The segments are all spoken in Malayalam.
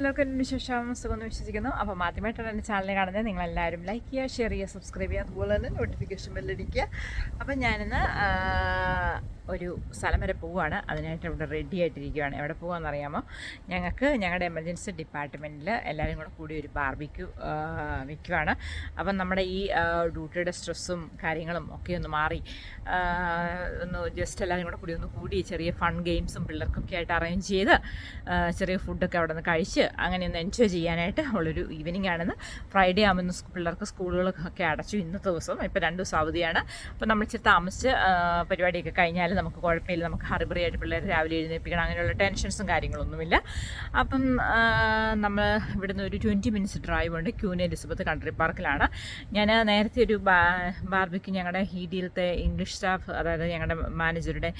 എല്ലാവർക്കും എൻ്റെ വിശേഷം സുഖമെന്ന് വിശ്വസിക്കുന്നു. അപ്പോൾ ആദ്യമായിട്ടാണ് എൻ്റെ ചാനൽ കാണുന്നത്. നിങ്ങളെല്ലാവരും ലൈക്ക് ചെയ്യുക, ഷെയർ ചെയ്യുക, സബ്സ്ക്രൈബ് ചെയ്യുക, അതുപോലെ തന്നെ നോട്ടിഫിക്കേഷൻ ബെല്ലടിക്കുക. അപ്പം ഞാനിന്ന് ഒരു സ്ഥലം വരെ പോവുകയാണ്. അതിനായിട്ട് ഇവിടെ റെഡി ആയിട്ടിരിക്കുകയാണ്. എവിടെ പോകാമെന്നറിയാമോ? ഞങ്ങൾക്ക് ഞങ്ങളുടെ എമർജൻസി ഡിപ്പാർട്ട്മെൻറ്റിൽ എല്ലാവരും കൂടെ കൂടി ഒരു ബാർബിക്യൂ വയ്ക്കുവാണ്. അപ്പം നമ്മുടെ ഈ ഡ്യൂട്ടിയുടെ സ്ട്രെസ്സും കാര്യങ്ങളും ഒക്കെ ഒന്ന് മാറി ഒന്ന് ജസ്റ്റ് എല്ലാവരും കൂടെ കൂടി ചെറിയ ഫൺ ഗെയിംസും പിള്ളേർക്കൊക്കെ ആയിട്ട് അറേഞ്ച് ചെയ്ത് ചെറിയ ഫുഡൊക്കെ അവിടെ നിന്ന് കഴിച്ച് അങ്ങനെ ഒന്ന് എൻജോയ് ചെയ്യാനായിട്ട് ഉള്ളൊരു ഈവനിങ് ആണെന്ന്. ഫ്രൈഡേ ആകുമ്പോൾ പിള്ളേർക്ക് സ്കൂളുകളൊക്കെ അടച്ചു. ഇന്നത്തെ ദിവസം ഇപ്പോൾ 2 ദിവസം അവധിയാണ്. അപ്പോൾ നമ്മൾ ഇച്ചിരി താമസിച്ച് പരിപാടിയൊക്കെ കഴിഞ്ഞാൽ നമുക്ക് കുഴപ്പമില്ല. നമുക്ക് ഹറിബറിയായിട്ട് പിള്ളേരെ രാവിലെ എഴുന്നേൽപ്പിക്കണം, അങ്ങനെയുള്ള ടെൻഷൻസും കാര്യങ്ങളൊന്നുമില്ല. അപ്പം നമ്മൾ ഇവിടുന്ന് ഒരു 20 മിനിറ്റ്സ് ഡ്രൈവ് ഉണ്ട്. ക്യൂൻ എലിസബത്ത് കൺട്രി പാർക്കിലാണ്. ഞാൻ നേരത്തെ ഒരു ബാർബിക്ക് ഞങ്ങളുടെ ഹീഡിയിലത്തെ ഇംഗ്ലീഷ് സ്റ്റാഫ്, അതായത് ഞങ്ങളുടെ മാനേജറുടെ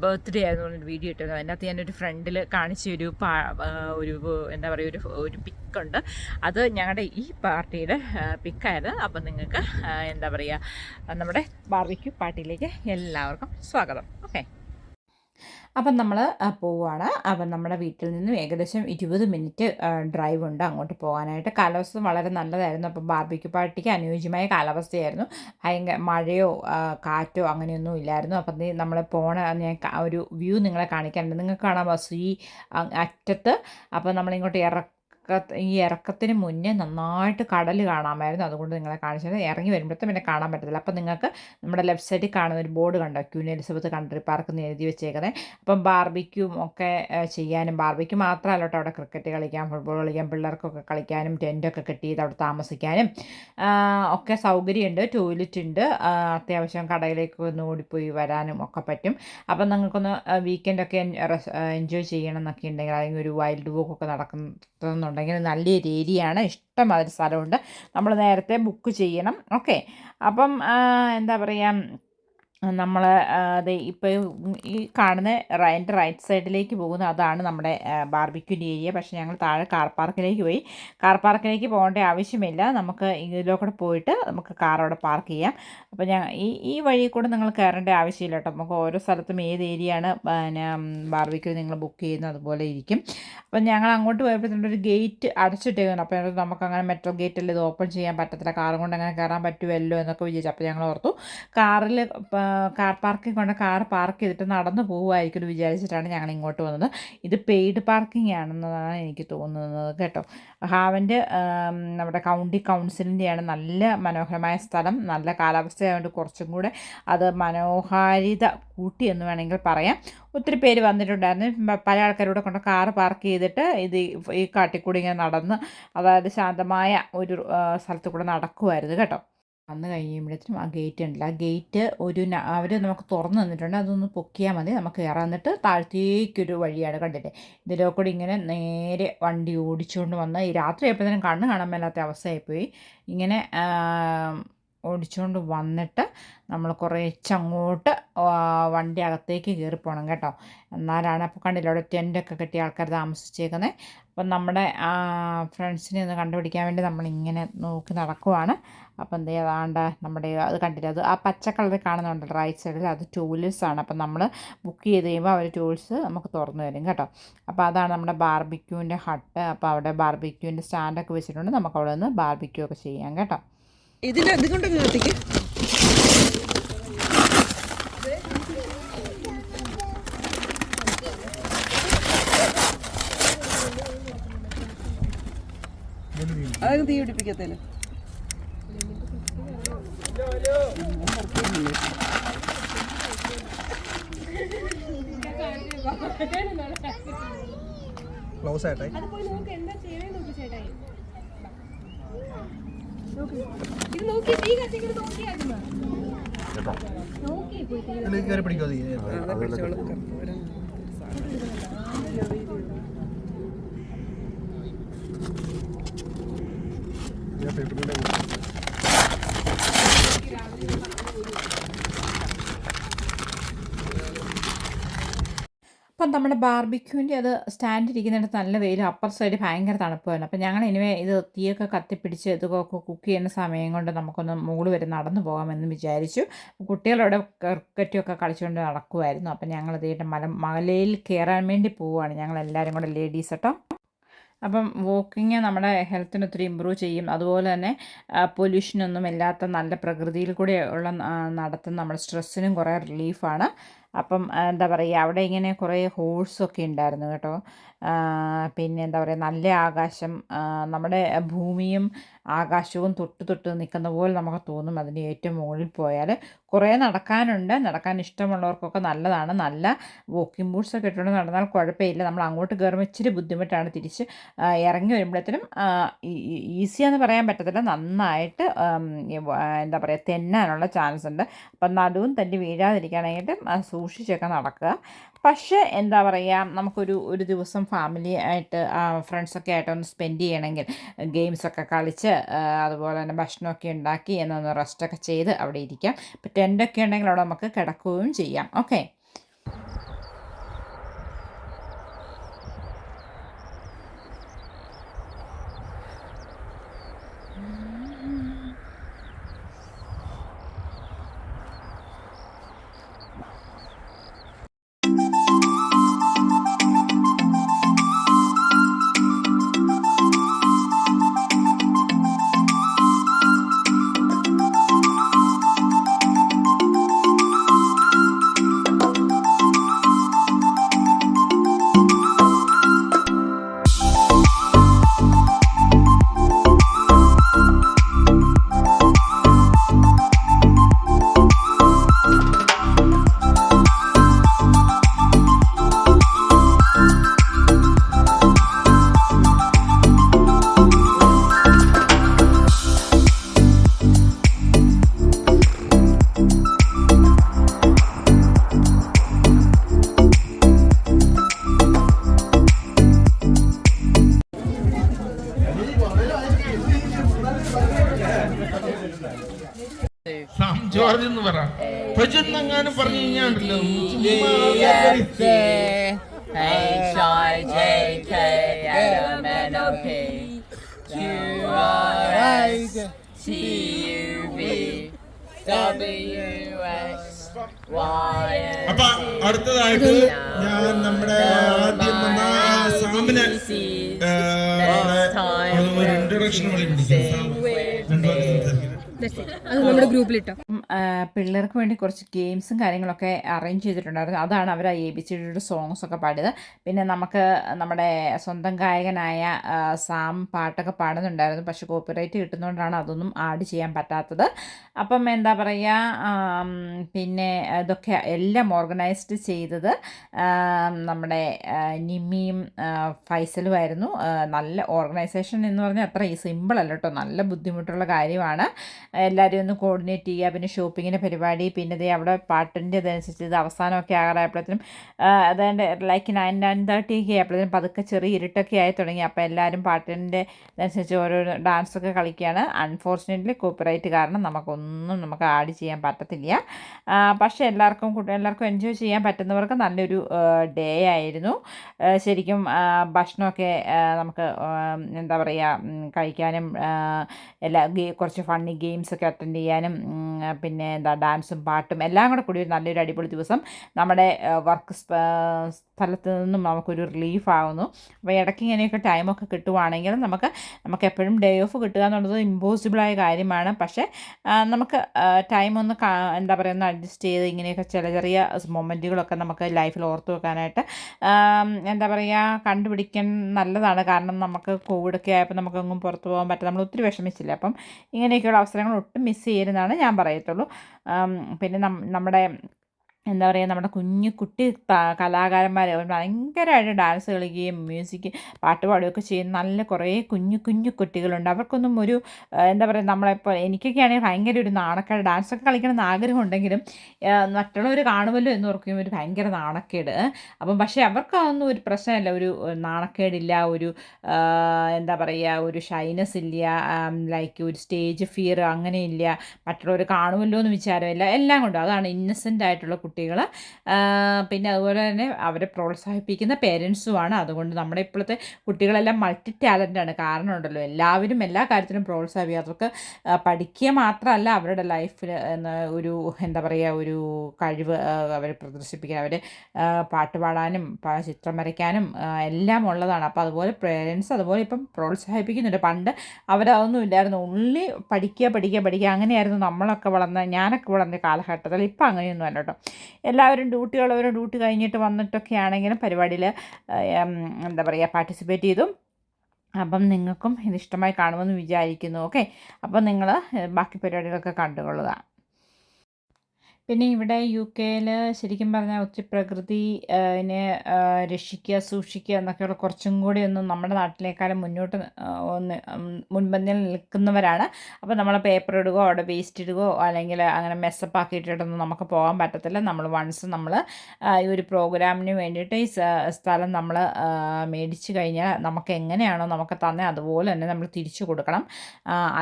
ബർത്ത്ഡേ ആയിരുന്നു ഒരു വീഡിയോ ഇട്ടത്. അതിനകത്ത് ഞാനൊരു ഫ്രണ്ടിൽ കാണിച്ച ഒരു എന്താ പറയുക ഒരു പിക്കുണ്ട്. അത് ഞങ്ങളുടെ ഈ പാർട്ടിയുടെ പിക്കായത്. അപ്പം നിങ്ങൾക്ക് എന്താ പറയുക, നമ്മുടെ ബാർബിക്യൂ പാർട്ടിയിലേക്ക് എല്ലാവർക്കും സ്വാഗതം. ഓക്കെ, അപ്പം നമ്മൾ പോവുകയാണ്. അപ്പം നമ്മുടെ വീട്ടിൽ നിന്നും ഏകദേശം 20 മിനിറ്റ് ഡ്രൈവ് ഉണ്ട് അങ്ങോട്ട് പോകാനായിട്ട്. കാലാവസ്ഥ വളരെ നല്ലതായിരുന്നു. അപ്പം ബാർബിക്യൂ പാർട്ടിക്ക് അനുയോജ്യമായ കാലാവസ്ഥയായിരുന്നു. മഴയോ കാറ്റോ അങ്ങനെയൊന്നും ഇല്ലായിരുന്നു. അപ്പം നമ്മൾ ഞാൻ ഒരു വ്യൂ നിങ്ങളെ കാണിക്കാനുണ്ട്. നിങ്ങൾക്ക് കാണാം ബസ് ഈ അറ്റത്ത്. അപ്പോൾ നമ്മളിങ്ങോട്ട് ഈ ഇറക്കത്തിന് മുന്നേ നന്നായിട്ട് കടൽ കാണാമായിരുന്നു. അതുകൊണ്ട് നിങ്ങളെ കാണിച്ചത്. ഇറങ്ങി വരുമ്പോഴത്തേക്കും പിന്നെ കാണാൻ പറ്റത്തില്ല. അപ്പം നിങ്ങൾക്ക് നമ്മുടെ ലെഫ്റ്റ് സൈഡിൽ കാണുന്ന ഒരു ബോർഡ് കണ്ടോ, ക്യൂൻ എലിസബത്ത് കൺട്രി പാർക്ക് എന്ന് എഴുതി വെച്ചേക്കുന്നത്. അപ്പം ബാർബിക്യൂം ഒക്കെ ചെയ്യാനും, ബാർബിക്യൂ മാത്രമല്ല കേട്ടോ, അവിടെ ക്രിക്കറ്റ് കളിക്കാം, ഫുട്ബോൾ കളിക്കാം, പിള്ളേർക്കൊക്കെ കളിക്കാനും ടെൻറ്റൊക്കെ കെട്ടിയത് അവിടെ താമസിക്കാനും ഒക്കെ സൗകര്യമുണ്ട്. ടോയ്ലറ്റ് ഉണ്ട്. അത്യാവശ്യം കടയിലേക്ക് ഒന്ന് ഓടിപ്പോയി വരാനും ഒക്കെ പറ്റും. അപ്പം നിങ്ങൾക്കൊന്ന് വീക്കെൻഡൊക്കെ എൻജോയ് ചെയ്യണം എന്നൊക്കെ ഉണ്ടെങ്കിൽ, അല്ലെങ്കിൽ ഒരു വൈൽഡ് വോക്കൊക്കെ നടക്കുന്നുണ്ടെങ്കിൽ നല്ലൊരു ഏരിയയാണ്. ഇഷ്ടംമാതിരി സ്ഥലമുണ്ട്. നമ്മൾ നേരത്തെ ബുക്ക് ചെയ്യണം. ഓക്കെ, അപ്പം എന്താ പറയുക, നമ്മൾ അത് ഇപ്പോൾ ഈ കാണുന്ന എൻ്റെ റൈറ്റ് സൈഡിലേക്ക് പോകുന്ന അതാണ് നമ്മുടെ ബാർബിക്യൂൻ്റെ ഏരിയ. പക്ഷേ ഞങ്ങൾ താഴെ കാർ പാർക്കിലേക്ക് പോയി. കാർ പാർക്കിലേക്ക് പോകേണ്ട ആവശ്യമില്ല. നമുക്ക് ഇതിലൂടെ പോയിട്ട് നമുക്ക് കാർ അവിടെ പാർക്ക് ചെയ്യാം. അപ്പോൾ ഈ വഴി കൂടെ നിങ്ങൾ കയറേണ്ട ആവശ്യമില്ല കേട്ടോ. നമുക്ക് ഓരോ സ്ഥലത്തും ഏത് ഏരിയയാണ് പിന്നെ ബാർബിക്യൂ നിങ്ങൾ ബുക്ക് ചെയ്യുന്നത് അതുപോലെ ഇരിക്കും. അപ്പം ഞങ്ങൾ അങ്ങോട്ട് പോയപ്പോൾ ഒരു ഗേറ്റ് അടച്ചിട്ടേക്കുന്നു. അപ്പോൾ നമുക്ക് അങ്ങനെ മെട്രോ ഗേറ്റല്ലേ, ഇത് ഓപ്പൺ ചെയ്യാൻ പറ്റത്തില്ല, കാറും കൊണ്ട് അങ്ങനെ കയറാൻ പറ്റുമല്ലോ എന്നൊക്കെ വിചാരിച്ചു. അപ്പോൾ ഞങ്ങൾ ഓർത്തു കാർ പാർക്കിംഗ് കൊണ്ട് കാർ പാർക്ക് ചെയ്തിട്ട് നടന്നു പോകുമായിരിക്കും എന്ന് വിചാരിച്ചിട്ടാണ് ഞങ്ങൾ ഇങ്ങോട്ട് വന്നത്. ഇത് പെയ്ഡ് പാർക്കിംഗ് ആണെന്നതാണ് എനിക്ക് തോന്നുന്നത് കേട്ടോ. ഹാവൻ്റെ നമ്മുടെ കൗണ്ടി കൗൺസിലിൻ്റെയാണ്. നല്ല മനോഹരമായ സ്ഥലം, നല്ല കാലാവസ്ഥയായതുകൊണ്ട് കുറച്ചും കൂടെ അത് മനോഹാരിത കൂട്ടി എന്ന് വേണമെങ്കിൽ പറയാം. ഒത്തിരി പേര് വന്നിട്ടുണ്ടായിരുന്നു. പല ആൾക്കാരോടെ കൊണ്ട് കാർ പാർക്ക് ചെയ്തിട്ട് ഈ കാട്ടിക്കൂടി ഇങ്ങനെ നടന്ന്, അതായത് ശാന്തമായ ഒരു സ്ഥലത്ത് കൂടെ നടക്കുമായിരുന്നു കേട്ടോ. വന്ന് കഴിയുമ്പോഴത്തേനും ആ ഗേറ്റ് ഉണ്ടല്ലോ, ആ ഗേറ്റ് അവർ നമുക്ക് തുറന്നു തന്നിട്ടുണ്ട്. അതൊന്ന് പൊക്കിയാൽ മതി, നമുക്ക് കയറാൻ. എന്നിട്ട് താഴത്തേക്കൊരു വഴിയാണ്, കണ്ടില്ലേ? ഇതിലോ കൂടി ഇങ്ങനെ നേരെ വണ്ടി ഓടിച്ചുകൊണ്ട് വന്ന് ഈ രാത്രി ആയപ്പോഴത്തേനും കണ്ണ് കാണാൻ മേലാത്ത അവസ്ഥയായിപ്പോയി. ഇങ്ങനെ ഓടിച്ചുകൊണ്ട് വന്നിട്ട് നമ്മൾ കുറച്ചങ്ങോട്ട് വണ്ടി അകത്തേക്ക് കയറി പോകണം കേട്ടോ. എന്നാലാണ്, അപ്പോൾ കണ്ടില്ല അവിടെ ടെൻ്റൊക്കെ കെട്ടിയ ആൾക്കാർ താമസിച്ചേക്കുന്നത്. അപ്പം നമ്മുടെ ഫ്രണ്ട്സിനെ ഒന്ന് കണ്ടുപിടിക്കാൻ വേണ്ടി നമ്മളിങ്ങനെ നോക്കി നടക്കുവാണ്. അപ്പം എന്ത് ചെയ്യാണ്ട് നമ്മുടെ അത് കണ്ടില്ല, അത് ആ പച്ച കളറിൽ കാണുന്നുണ്ട് റൈറ്റ് സൈഡിൽ, അത് ടൂൾസാണ്. അപ്പം നമ്മൾ ബുക്ക് ചെയ്ത് കഴിയുമ്പോൾ അവർ ടൂൾസ് നമുക്ക് തുറന്നു തരും കേട്ടോ. അപ്പോൾ അതാണ് നമ്മുടെ ബാർബിക്യൂവിൻ്റെ ഹട്ട്. അപ്പോൾ അവിടെ ബാർബിക്യൂവിൻ്റെ സ്റ്റാൻഡൊക്കെ വെച്ചിട്ടുണ്ട്. നമുക്ക് അവിടെ നിന്ന് ബാർബിക്യൂ ഒക്കെ ചെയ്യാം കേട്ടോ. ഇതുകൊണ്ട് നിർത്തിക്ക്. അതൊക്കെ തീ പിടിപ്പിക്കത്തില്ല. ക്ലോസ് ആയിട്ടായി കയറി പിടിക്കോ നീ? അപ്പം നമ്മുടെ ബാർബിക്യൂവിൻ്റെ അത് സ്റ്റാൻഡിരിക്കുന്നിടത്ത് നല്ല വെയിൽ, അപ്പർ സൈഡ് ഭയങ്കര തണുപ്പായിരുന്നു. അപ്പം ഞങ്ങൾ ഇനിവേ ഇത് തീയൊക്കെ കത്തിപ്പിടിച്ച് ഇതൊക്കെ കുക്ക് ചെയ്യുന്ന സമയം കൊണ്ട് നമുക്കൊന്ന് മുകളിൽ വരെ നടന്നു പോകാമെന്ന് വിചാരിച്ചു. കുട്ടികളവിടെ ക്രിക്കറ്റൊക്കെ കളിച്ചുകൊണ്ട് നടക്കുമായിരുന്നു. അപ്പം ഞങ്ങൾ മലയിൽ കയറാൻ വേണ്ടി പോവുകയാണ്, ഞങ്ങളെല്ലാവരും കൂടെ ലേഡീസ് കേട്ടോ. അപ്പം വാക്കിങ് നമ്മുടെ ഹെൽത്തിന് ഒത്തിരി ഇമ്പ്രൂവ് ചെയ്യും. അതുപോലെ തന്നെ പൊല്യൂഷനൊന്നും ഇല്ലാത്ത നല്ല പ്രകൃതിയിൽ കൂടെ ഉള്ള നടത്തം നമ്മുടെ സ്ട്രെസ്സിനും കുറേ റിലീഫാണ്. അപ്പം എന്താ പറയുക, അവിടെ ഇങ്ങനെ കുറേ ഹോഴ്സൊക്കെ ഉണ്ടായിരുന്നു കേട്ടോ. പിന്നെ എന്താ പറയുക, നല്ല ആകാശം, നമ്മുടെ ഭൂമിയും ആകാശവും തൊട്ട് തൊട്ട് നിൽക്കുന്ന പോലെ നമുക്ക് തോന്നും അതിൻ്റെ ഏറ്റവും മുകളിൽ പോയാൽ. കുറേ നടക്കാനുണ്ട്. നടക്കാൻ ഇഷ്ടമുള്ളവർക്കൊക്കെ നല്ലതാണ്. നല്ല വാക്കിംഗ് ബൂട്ട്സൊക്കെ ഇട്ടുകൊണ്ട് നടന്നാൽ കുഴപ്പമില്ല. നമ്മൾ അങ്ങോട്ട് കയറുമ്പോൾ ഇച്ചിരി ബുദ്ധിമുട്ടാണ്. തിരിച്ച് ഇറങ്ങി വരുമ്പോഴത്തേനും ഈസിയാന്ന് പറയാൻ പറ്റത്തില്ല, നന്നായിട്ട് എന്താ പറയുക, തെന്നാനുള്ള ചാൻസ് ഉണ്ട്. അപ്പം നടുവും തല്ലി വീഴാതിരിക്കാനായിട്ട് സൂക്ഷിച്ചൊക്കെ നടക്കുക. പക്ഷേ എന്താ പറയുക, ഒരു ദിവസം ഫാമിലി ആയിട്ട് ഫ്രണ്ട്സൊക്കെ ആയിട്ട് ഒന്ന് സ്പെൻഡ് ചെയ്യണമെങ്കിൽ ഗെയിംസൊക്കെ കളിച്ച് അതുപോലെ തന്നെ ഭക്ഷണമൊക്കെ ഉണ്ടാക്കി എന്നൊന്ന് റെസ്റ്റൊക്കെ ചെയ്ത് അവിടെ ഇരിക്കാം. ഇപ്പം ടെൻ്റൊക്കെ ഉണ്ടെങ്കിൽ അവിടെ നമുക്ക് കിടക്കുകയും ചെയ്യാം. ഓക്കെ. ജോർജ് എന്ന് പറ പ്രജെന്നെങ്ങാനും പറഞ്ഞു കഴിഞ്ഞാണ്ടല്ലോ അപ്പൊ അടുത്തതായിട്ട് ഞാൻ നമ്മുടെ ആദ്യം വന്ന സാമിനെ ഒരു ഇൻട്രൊഡക്ഷൻ അത് നമ്മുടെ ഗ്രൂപ്പിലിട്ടോ. പിള്ളേർക്ക് വേണ്ടി കുറച്ച് ഗെയിംസും കാര്യങ്ങളൊക്കെ അറേഞ്ച് ചെയ്തിട്ടുണ്ടായിരുന്നു. അതാണ് അവർ ABCDയുടെ സോങ്സ് ഒക്കെ പാടിയത്. പിന്നെ നമുക്ക് നമ്മുടെ സ്വന്തം ഗായകനായ സാം പാട്ടൊക്കെ പാടുന്നുണ്ടായിരുന്നു. പക്ഷെ കോപ്പിറൈറ്റ് കിട്ടുന്നതുകൊണ്ടാണ് അതൊന്നും ആഡ് ചെയ്യാൻ പറ്റാത്തത്. അപ്പം എന്താ പറയുക, പിന്നെ ഇതൊക്കെ എല്ലാം ഓർഗനൈസ്ഡ് ചെയ്തത് നമ്മുടെ നിമ്മിയും ഫൈസലുമായിരുന്നു. നല്ല ഓർഗനൈസേഷൻ എന്ന് പറഞ്ഞാൽ അത്ര സിമ്പിളല്ല കേട്ടോ, നല്ല ബുദ്ധിമുട്ടുള്ള കാര്യമാണ്. എല്ലാവരും ഒന്ന് കോർഡിനേറ്റ് ചെയ്യുക. പിന്നെ ഷോപ്പിങ്ങിൻ്റെ പരിപാടി, പിന്നെ ഇതേ അവിടെ പാട്ടിൻ്റെ ഇതനുസരിച്ച് ഇത് അവസാനമൊക്കെ ആകാറായപ്പോഴത്തേനും അതായത് ലൈക്ക് 9:30 ആയപ്പോഴത്തേനും പതുക്കെ ചെറിയ ഇരുട്ടൊക്കെ ആയി തുടങ്ങി. അപ്പോൾ എല്ലാവരും പാട്ടിൻ്റെ ഇതനുസരിച്ച് ഓരോരോ ഡാൻസൊക്കെ കളിക്കുകയാണ്. അൺഫോർച്ചുനേറ്റ്ലി കോപ്പിറൈറ്റ് കാരണം നമുക്ക് ആഡ് ചെയ്യാൻ പറ്റത്തില്ല. പക്ഷേ എല്ലാവർക്കും എൻജോയ് ചെയ്യാൻ പറ്റുന്നവർക്ക് നല്ലൊരു ഡേ ആയിരുന്നു ശരിക്കും. ഭക്ഷണമൊക്കെ നമുക്ക് എന്താ പറയുക, കഴിക്കാനും കുറച്ച് ഫണ്ണി ഗെയിംസൊക്കെ അറ്റൻഡ് ചെയ്യാനും പിന്നെ ഡാൻസും പാട്ടും എല്ലാം കൂടി ഒരു നല്ലൊരു അടിപൊളി ദിവസം നമ്മുടെ വർക്ക് സ്ഥലത്ത് നിന്നും നമുക്കൊരു റിലീഫ് ആകുന്നു. അപ്പോൾ ഇടയ്ക്ക് ഇങ്ങനെയൊക്കെ ടൈമൊക്കെ കിട്ടുവാണെങ്കിൽ നമുക്ക് എപ്പോഴും ഡേ ഓഫ് കിട്ടുക എന്നുള്ളത് ഇമ്പോസിബിളായ കാര്യമാണ്. പക്ഷേ നമുക്ക് ടൈം ഒന്ന് എന്താ പറയുക, ഒന്ന് അഡ്ജസ്റ്റ് ചെയ്ത് ഇങ്ങനെയൊക്കെ ചെറിയ മൊമെൻറ്റുകളൊക്കെ നമുക്ക് ലൈഫിൽ ഓർത്ത് വെക്കാനായിട്ട് എന്താ പറയുക, കണ്ടുപിടിക്കാൻ നല്ലതാണ്. കാരണം നമുക്ക് കോവിഡൊക്കെ ആയപ്പോൾ നമുക്കെങ്ങും പുറത്ത് പോകാൻ പറ്റില്ല, നമ്മൾ ഒത്തിരി വിഷമിച്ചില്ല. അപ്പം ഇങ്ങനെയൊക്കെയുള്ള അവസരങ്ങൾ ഒട്ടും മിസ് ചെയ്യരുതെന്നാണ് ഞാൻ പറയത്തുള്ളൂ. പിന്നെ നമ്മുടെ എന്താ പറയുക, നമ്മുടെ കുട്ടി കലാകാരന്മാർ ഭയങ്കരമായിട്ട് ഡാൻസ് കളിക്കുകയും പാട്ട് പാടുകയൊക്കെ ചെയ്യുന്ന നല്ല കുറേ കുഞ്ഞു കുട്ടികളുണ്ട്. അവർക്കൊന്നും ഒരു എന്താ പറയുക, നമ്മളെപ്പോൾ എനിക്കൊക്കെ ആണെങ്കിൽ ഭയങ്കര ഒരു നാണക്കേട്. ഡാൻസൊക്കെ കളിക്കണമെന്ന് ആഗ്രഹമുണ്ടെങ്കിലും മറ്റുള്ളവർ കാണുമല്ലോ എന്ന് ഓർക്കുകയും ഒരു ഭയങ്കര നാണക്കേട്. അപ്പം പക്ഷേ അവർക്കതൊന്നും ഒരു പ്രശ്നമില്ല, ഒരു നാണക്കേടില്ല, ഒരു എന്താ പറയുക, ഒരു ഷൈനസ് ഇല്ല, ലൈക്ക് ഒരു സ്റ്റേജ് ഫിയർ അങ്ങനെയില്ല, മറ്റുള്ളവർ കാണുമല്ലോ എന്ന് വിചാരമില്ല. എല്ലാം കൊണ്ടും അതാണ് ഇന്നസെൻ്റ് ആയിട്ടുള്ള കുട്ടികൾ. കുട്ടികൾ. പിന്നെ അതുപോലെ തന്നെ അവരെ പ്രോത്സാഹിപ്പിക്കുന്ന പേരൻസുമാണ്. അതുകൊണ്ട് നമ്മുടെ ഇപ്പോഴത്തെ കുട്ടികളെല്ലാം മൾട്ടി ടാലൻ്റാണ്. കാരണം ഉണ്ടല്ലോ, എല്ലാവരും എല്ലാ കാര്യത്തിനും പ്രോത്സാഹിപ്പിക്കുക. അവർക്ക് പഠിക്കുക മാത്രമല്ല, അവരുടെ ലൈഫിൽ ഒരു എന്താ പറയുക, ഒരു കഴിവ് അവർ പ്രദർശിപ്പിക്കുക. അവർ പാട്ട് പാടാനും ചിത്രം വരയ്ക്കാനും എല്ലാം ഉള്ളതാണ്. അപ്പോൾ അതുപോലെ പേരൻസ് അതുപോലെ ഇപ്പം പ്രോത്സാഹിപ്പിക്കുന്നുണ്ട്. പണ്ട് അവരതൊന്നും ഇല്ലായിരുന്നു. ഉള്ളി പഠിക്കുക പഠിക്കുക പഠിക്കുക അങ്ങനെയായിരുന്നു ഞാനൊക്കെ വളർന്ന കാലഘട്ടത്തിൽ. ഇപ്പം അങ്ങനെയൊന്നും അല്ല കേട്ടോ. എല്ലാവരും ഡ്യൂട്ടി കഴിഞ്ഞിട്ട് വന്നിട്ടൊക്കെ ആണെങ്കിലും പരിപാടിയിൽ എന്താ പറയുക പാർട്ടിസിപ്പേറ്റ് ചെയ്തു. അപ്പം നിങ്ങൾക്കും ഇതിഷ്ടമായി കാണുമെന്ന് വിചാരിക്കുന്നു. ഓക്കെ, അപ്പം നിങ്ങൾ ബാക്കി പരിപാടികളൊക്കെ കണ്ടുകൊള്ളുക. പിന്നെ ഇവിടെ UK-യിൽ ശരിക്കും പറഞ്ഞാൽ ഒത്തിരി പ്രകൃതിനെ രക്ഷിക്കുക, സൂക്ഷിക്കുക എന്നൊക്കെയുള്ള കുറച്ചും കൂടി ഒന്നും നമ്മുടെ നാട്ടിലേക്കാളും മുന്നോട്ട് മുൻപന്തിയിൽ നിൽക്കുന്നവരാണ്. അപ്പോൾ നമ്മൾ പേപ്പർ ഇടുകയോ അവിടെ വേസ്റ്റ് ഇടുകയോ അല്ലെങ്കിൽ അങ്ങനെ മെസ്സപ്പ് ആക്കിയിട്ടൊന്നും നമുക്ക് പോകാൻ പറ്റത്തില്ല. നമ്മൾ ഈ ഒരു പ്രോഗ്രാമിന് വേണ്ടിയിട്ട് ഈ സ്ഥലം നമ്മൾ മേടിച്ച് കഴിഞ്ഞാൽ നമുക്ക് എങ്ങനെയാണോ നമുക്ക് തന്നെ അതുപോലെ തന്നെ നമ്മൾ തിരിച്ചു കൊടുക്കണം.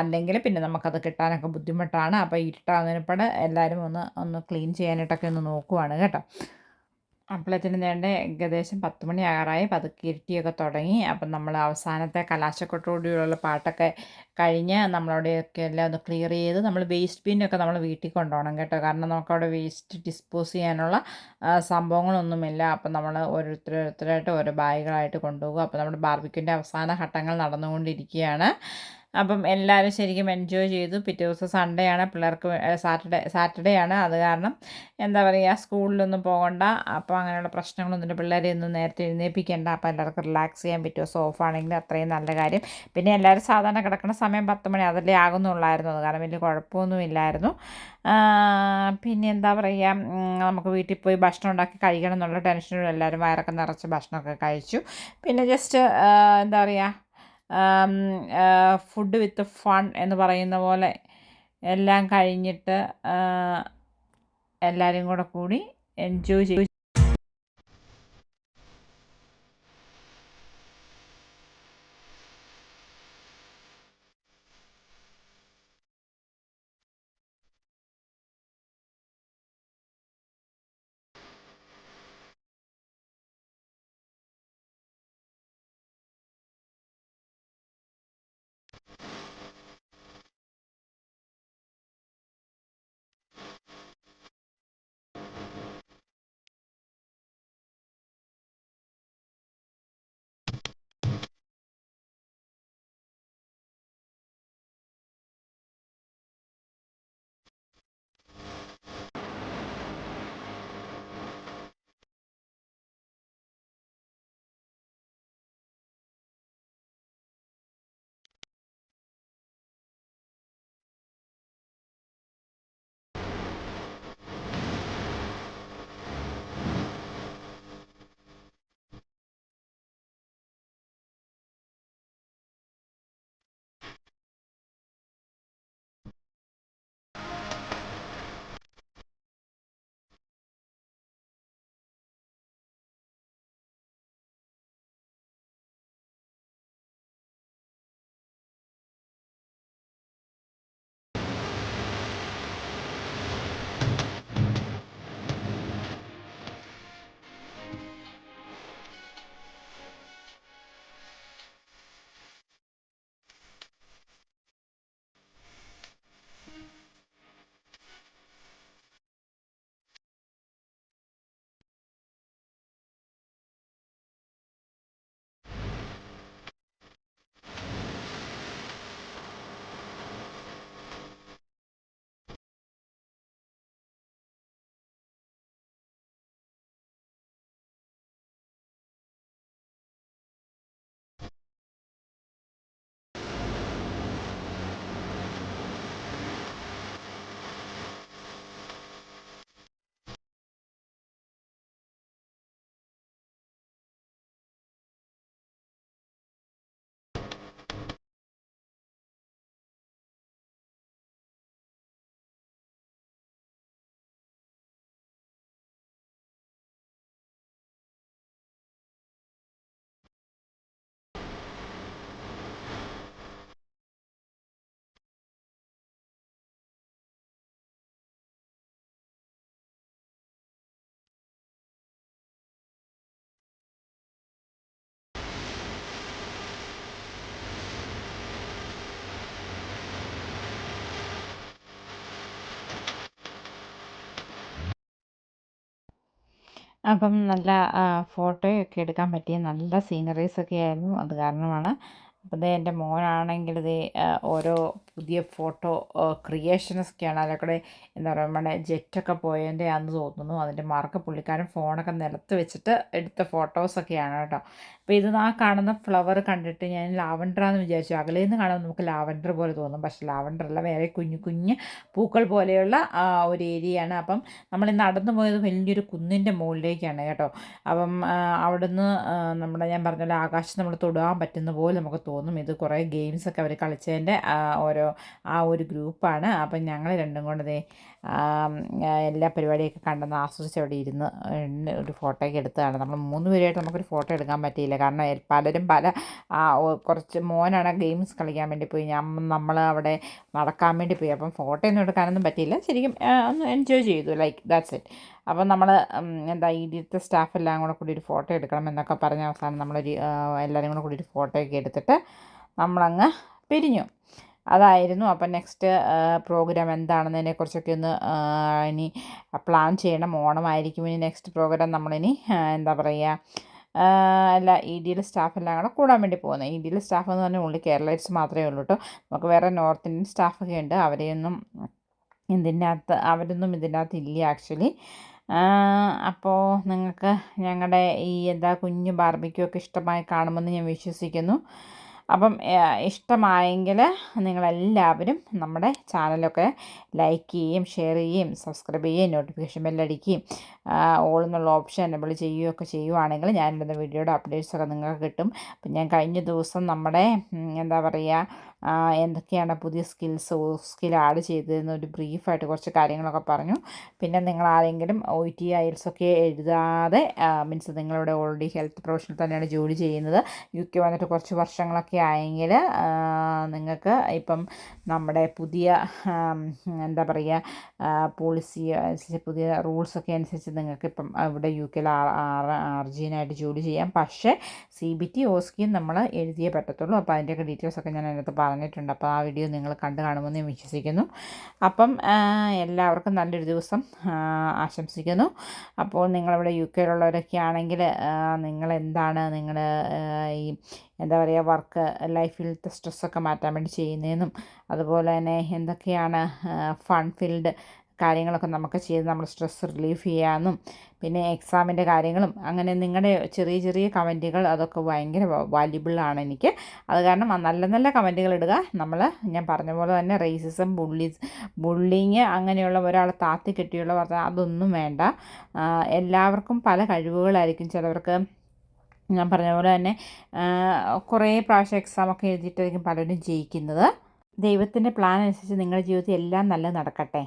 അല്ലെങ്കിൽ പിന്നെ നമുക്കത് കിട്ടാനൊക്കെ ബുദ്ധിമുട്ടാണ്. അപ്പോൾ ഇരുട്ടാകുന്നതിനിപ്പോൾ എല്ലാവരും ഒന്ന് ക്ലീൻ ചെയ്യാനായിട്ടൊക്കെ ഒന്ന് നോക്കുവാണ് കേട്ടോ. അപ്പോഴത്തേനും വേണ്ട ഏകദേശം 10 മണി ആകാറായി. പതുക്കെ ഇരുട്ടിയൊക്കെ തുടങ്ങി. അപ്പം നമ്മൾ അവസാനത്തെ കലാശക്കൊട്ടോടുകൂടിയുള്ള പാട്ടൊക്കെ കഴിഞ്ഞ് നമ്മളവിടെയൊക്കെ എല്ലാം ഒന്ന് ക്ലിയർ ചെയ്ത് നമ്മൾ വേസ്റ്റ് ബിന്നൊക്കെ നമ്മൾ വീട്ടിൽ കൊണ്ടുപോകണം കേട്ടോ. കാരണം നമുക്കവിടെ വേസ്റ്റ് ഡിസ്പോസ് ചെയ്യാനുള്ള സംഭവങ്ങളൊന്നുമില്ല. അപ്പം നമ്മൾ ഓരോരുത്തരായിട്ട് ഓരോ ബാഗുകളായിട്ട് കൊണ്ടുപോകും. അപ്പോൾ നമ്മുടെ ബാർബിക്യൂൻ്റെ അവസാന ഘട്ടങ്ങൾ നടന്നുകൊണ്ടിരിക്കുകയാണ്. അപ്പം എല്ലാവരും ശരിക്കും എൻജോയ് ചെയ്തു. പിറ്റേ ദിവസം സൺഡേ ആണ്, പിള്ളേർക്ക് സാറ്റർഡേ ആണ്. അത് കാരണം എന്താ പറയുക, സ്കൂളിലൊന്നും പോകണ്ട. അപ്പോൾ അങ്ങനെയുള്ള പ്രശ്നങ്ങളൊന്നുമില്ല. പിള്ളേരെ ഒന്നും നേരത്തെ എഴുന്നേൽപ്പിക്കേണ്ട. അപ്പോൾ എല്ലാവർക്കും റിലാക്സ് ചെയ്യാൻ പറ്റുമോ സോഫാണെങ്കിൽ അത്രയും നല്ല കാര്യം. പിന്നെ എല്ലാവരും സാധാരണ കിടക്കുന്ന സമയം 10 മണി അതല്ലേ ആകുന്നുള്ളായിരുന്നു. അത് കാരണം വലിയ കുഴപ്പമൊന്നുമില്ലായിരുന്നു. പിന്നെ എന്താ പറയുക, നമുക്ക് വീട്ടിൽ പോയി ഭക്ഷണം ഉണ്ടാക്കി കഴിക്കണം എന്നുള്ള ടെൻഷനും എല്ലാവരും വയറൊക്കെ നിറച്ച് ഭക്ഷണമൊക്കെ കഴിച്ചു. പിന്നെ ജസ്റ്റ് എന്താ പറയുക, ഫുഡ് വിത്ത് ഫൺ എന്ന് പറയുന്ന പോലെ എല്ലാം കഴിഞ്ഞിട്ട് എല്ലാവരും കൂടി എൻജോയ് ചെയ്തു. അപ്പം നല്ല ഫോട്ടോയൊക്കെ എടുക്കാൻ പറ്റിയ നല്ല സീനറീസൊക്കെ ആയിരുന്നു. അത് കാരണമാണ്. അപ്പോൾ ദേ എൻ്റെ മോനാണെങ്കിൽ ദേ ഓരോ പുതിയ ഫോട്ടോ ക്രിയേഷൻസൊക്കെയാണ്. അതിലൂടെ എന്താ പറയുക, നമ്മുടെ ജെറ്റൊക്കെ പോയതിൻ്റെ ആണെന്ന് തോന്നുന്നു. അതിൻ്റെ മാർക്ക് പുള്ളിക്കാരൻ ഫോണൊക്കെ നിലത്ത് വെച്ചിട്ട് എടുത്ത ഫോട്ടോസൊക്കെയാണ് കേട്ടോ. അപ്പോൾ ഇത് ആ കാണുന്ന ഫ്ലവർ കണ്ടിട്ട് ഞാൻ ലാവൻഡറാന്ന് വിചാരിച്ചു. അകലെ നിന്ന് കാണുമ്പോൾ നമുക്ക് ലാവൻഡർ പോലെ തോന്നും, പക്ഷേ ലാവൻഡറല്ല, വേറെ കുഞ്ഞു കുഞ്ഞ് പൂക്കൾ പോലെയുള്ള ഒരു ഏരിയയാണ്. അപ്പം നമ്മൾ നടന്നു പോയത് വലിയൊരു കുന്നിൻ്റെ മുകളിലേക്കാണ് കേട്ടോ. അപ്പം അവിടുന്ന് നമ്മുടെ ഞാൻ പറഞ്ഞ പോലെ ആകാശം നമ്മൾ തൊടാൻ പറ്റുന്ന പോലെ നമുക്ക് തോന്നും. ഇത് കുറേ ഗെയിംസൊക്കെ അവർ കളിച്ചതിൻ്റെ ഒരു ഗ്രൂപ്പാണ്. അപ്പം ഞങ്ങൾ രണ്ടും കൊണ്ട് ദേ എല്ലാ പരിപാടിയൊക്കെ കണ്ടെന്ന് ആസ്വദിച്ച് അവിടെ ഇരുന്ന് ഒരു ഫോട്ടോയൊക്കെ എടുത്തതാണ്. നമ്മൾ 3 പേരായിട്ട് നമുക്കൊരു ഫോട്ടോ എടുക്കാൻ പറ്റിയില്ല, കാരണം പലരും കുറച്ച് മോനാണ് ഗെയിംസ് കളിക്കാൻ വേണ്ടി പോയി, നമ്മൾ അവിടെ നടക്കാൻ വേണ്ടി പോയി. അപ്പം ഫോട്ടോ ഒന്നും എടുക്കാനൊന്നും പറ്റിയില്ല. ശരിക്കും ഒന്ന് എൻജോയ് ചെയ്തു, ലൈക്ക് ദാറ്റ്സ് ഇറ്റ്. അപ്പം നമ്മൾ എന്താ ഇതിലത്തെ സ്റ്റാഫെല്ലാം കൂടി ഒരു ഫോട്ടോ എടുക്കണം എന്നൊക്കെ പറഞ്ഞ അവസാനം നമ്മളൊരു എല്ലാവരും കൂടി ഒരു ഫോട്ടോയൊക്കെ എടുത്തിട്ട് നമ്മളങ്ങ് പിരിഞ്ഞു. അതായിരുന്നു. അപ്പം നെക്സ്റ്റ് പ്രോഗ്രാം എന്താണെന്നതിനെക്കുറിച്ചൊക്കെ ഒന്ന് ഇനി പ്ലാൻ ചെയ്യണം. ഓണമായിരിക്കും ഇനി നെക്സ്റ്റ് പ്രോഗ്രാം. നമ്മളിനി എന്താ പറയുക, എല്ലാ EDL സ്റ്റാഫെല്ലാം കൂടെ കൂടാൻ വേണ്ടി പോകുന്നത്. EDL സ്റ്റാഫ് എന്ന് പറഞ്ഞാൽ ഉള്ളി കേരളൈറ്റ്സ് മാത്രമേ ഉള്ളൂ കേട്ടോ. നമുക്ക് വേറെ നോർത്ത് ഇന്ത്യൻ സ്റ്റാഫൊക്കെ ഉണ്ട്. അവരൊന്നും ഇതിൻ്റെ അകത്ത് ഇല്ല ആക്ച്വലി. അപ്പോൾ നിങ്ങൾക്ക് ഞങ്ങളുടെ ഈ കുഞ്ഞു ബാർബിക്യൂ ഒക്കെ ഇഷ്ടമായി കാണുമെന്ന് ഞാൻ വിശ്വസിക്കുന്നു. അപ്പം ഇഷ്ടമായെങ്കിൽ നിങ്ങളെല്ലാവരും നമ്മുടെ ചാനലൊക്കെ ലൈക്ക് ചെയ്യുകയും ഷെയർ ചെയ്യുകയും സബ്സ്ക്രൈബ് ചെയ്യുകയും നോട്ടിഫിക്കേഷൻ ബെല്ലടിക്കുകയും ഓൾ എന്നുള്ള ഓപ്ഷൻ എനേബിൾ ചെയ്യുകയൊക്കെ ചെയ്യുവാണെങ്കിൽ ഞാനിടുന്ന വീഡിയോയുടെ അപ്ഡേറ്റ്സൊക്കെ നിങ്ങൾക്ക് കിട്ടും. അപ്പം ഞാൻ കഴിഞ്ഞ ദിവസം നമ്മുടെ എന്താ പറയുക, എന്തൊക്കെയാണ് പുതിയ സ്കിൽ ആഡ് ചെയ്തതെന്ന് ഒരു ബ്രീഫായിട്ട് കുറച്ച് കാര്യങ്ങളൊക്കെ പറഞ്ഞു. പിന്നെ നിങ്ങൾ ആരെങ്കിലും OET IELTS ഒക്കെ എഴുതാതെ, മീൻസ് നിങ്ങളിവിടെ ഓൾറെഡി ഹെൽത്ത് പ്രൊഫഷനിൽ തന്നെയാണ് ജോലി ചെയ്യുന്നത്, UK വന്നിട്ട് കുറച്ച് വർഷങ്ങളൊക്കെ ആയെങ്കിൽ നിങ്ങൾക്ക് ഇപ്പം നമ്മുടെ പുതിയ എന്താ പറയുക പോളിസി അനുസരിച്ച്, പുതിയ റൂൾസൊക്കെ അനുസരിച്ച് നിങ്ങൾക്ക് ഇപ്പം ഇവിടെ UKയിൽ അർജീനായിട്ട് ജോലി ചെയ്യാം. പക്ഷേ CBT OSCE നമ്മൾ എഴുതിയേ പറ്റത്തുള്ളൂ. അപ്പോൾ അതിൻ്റെയൊക്കെ ഡീറ്റെയിൽസൊക്കെ ഞാൻ അതിനകത്ത് പറഞ്ഞിട്ടുണ്ട്. അപ്പോൾ ആ വീഡിയോ നിങ്ങൾ കണ്ടു കാണുമെന്ന് ഞാൻ വിശ്വസിക്കുന്നു. അപ്പം എല്ലാവർക്കും നല്ലൊരു ദിവസം ആശംസിക്കുന്നു. അപ്പോൾ നിങ്ങളിവിടെ UKയിലുള്ളവരൊക്കെ ആണെങ്കിൽ നിങ്ങൾ ഈ എന്താ പറയുക, വർക്ക് ലൈഫിലത്തെ സ്ട്രെസ്സൊക്കെ മാറ്റാൻ വേണ്ടി ചെയ്യുന്നതെന്നും, അതുപോലെ തന്നെ എന്തൊക്കെയാണ് ഫൺ ഫീൽഡ് കാര്യങ്ങളൊക്കെ നമുക്ക് ചെയ്ത് നമ്മൾ സ്ട്രെസ് റിലീഫ് ചെയ്യാമെന്നും, പിന്നെ എക്സാമിൻ്റെ കാര്യങ്ങളും, അങ്ങനെ നിങ്ങളുടെ ചെറിയ ചെറിയ കമൻറ്റുകൾ അതൊക്കെ ഭയങ്കര വാല്യുബിളാണ് എനിക്ക്. അത് കാരണം നല്ല നല്ല കമൻറ്റുകൾ ഇടുക. ഞാൻ പറഞ്ഞ പോലെ തന്നെ റേസിസം, ബുള്ളിങ് അങ്ങനെയുള്ള ഒരാളെ താത്തി കെട്ടിയുള്ള പറഞ്ഞാൽ അതൊന്നും വേണ്ട. എല്ലാവർക്കും പല കഴിവുകളായിരിക്കും. ചിലവർക്ക് ഞാൻ പറഞ്ഞ പോലെ തന്നെ കുറേ പ്രാവശ്യം എക്സാമൊക്കെ എഴുതിയിട്ടായിരിക്കും പലരും ജയിക്കുന്നത്. ദൈവത്തിൻ്റെ പ്ലാൻ അനുസരിച്ച് നിങ്ങളുടെ ജീവിതത്തിൽ എല്ലാം നല്ലത് നടക്കട്ടെ.